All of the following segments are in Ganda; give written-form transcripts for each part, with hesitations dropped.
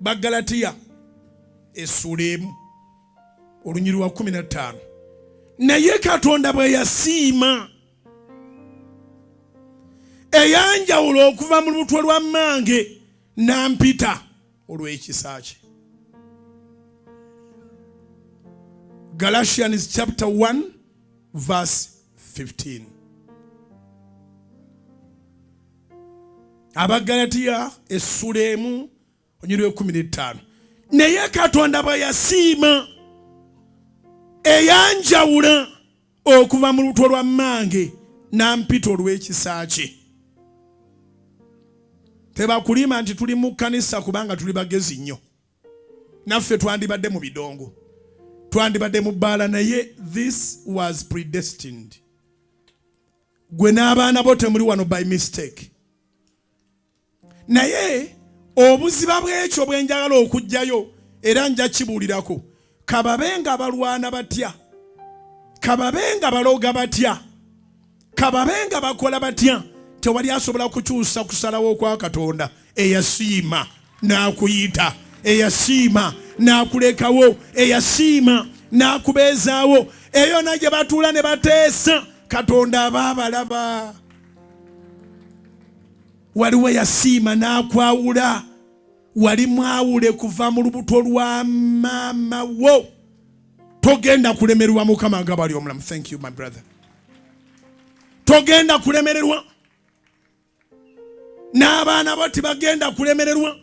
Bagalatiya essula 1:15. Naye Katonda bwe yasiima eyanjawulo okuva mu lutwe lwa mmange n'ampita olw'ekisa kye. Galatians chapter 1 verse 15. Abagalatiya essula 1:15. Naye Katonda bwe yasiima eyanjawula okuva mu lutwe lwa mmange n'ampita olw'ekisa kye. Tebakulima nti tuli mu kanisa kubanga tuli bagezi nnyo. Naffe twandibadde mu bidongo, twandibadde mu bbaala, naye this was predestined. Gwe n'abaana bo temuli wano by mistake. Naye obuziba bw'ekyo bwe njagala okujjayo era nja kibuulirako. Kababenga balwana batya, kababenga baloga batya, kababenga bakola batya, tewali asobola kukyusa kusalawo kwa Katonda eyasiima n'akuyita, eyasiima n'akulekawo, eyasiima n'akubeezaawo. Eyo na gye batuula ne bateesa Katonda abaabalaba. Waliwo yasiima n'akwawula, wali mwawule kuva mu lubuto lwa maama wo. Togenda kulemerwa Mukama nga bali omulamu. Thank you my brother. Togenda kulemererwa, n'abaana bo tibagenda kulemererwa,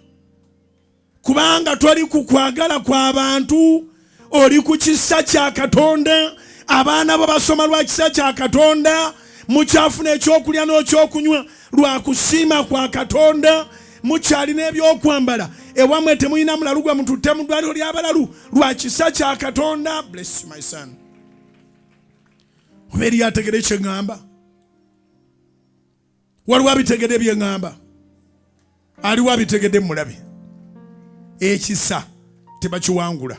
kubanga toli ku kwagala kw'abantu, oli ku kisa kya Katonda. Abaana bo basoma lwa kisa kya Katonda, mukyafuna ekyokulya n'ekyokunywa lwa kusiima kwa Katonda. Mukyalina ebyokwambala, ewamwe temulina mulalu gwa mututte mu ddwaliro ly'abalalu lwa kisa kya Katonda. Bless you my son. Oba eri ategere kye ŋŋamba? Waliwo abitegedde bye ŋŋamba? Aliwo abitegedde mulabe? Ekisa tebakiwangula.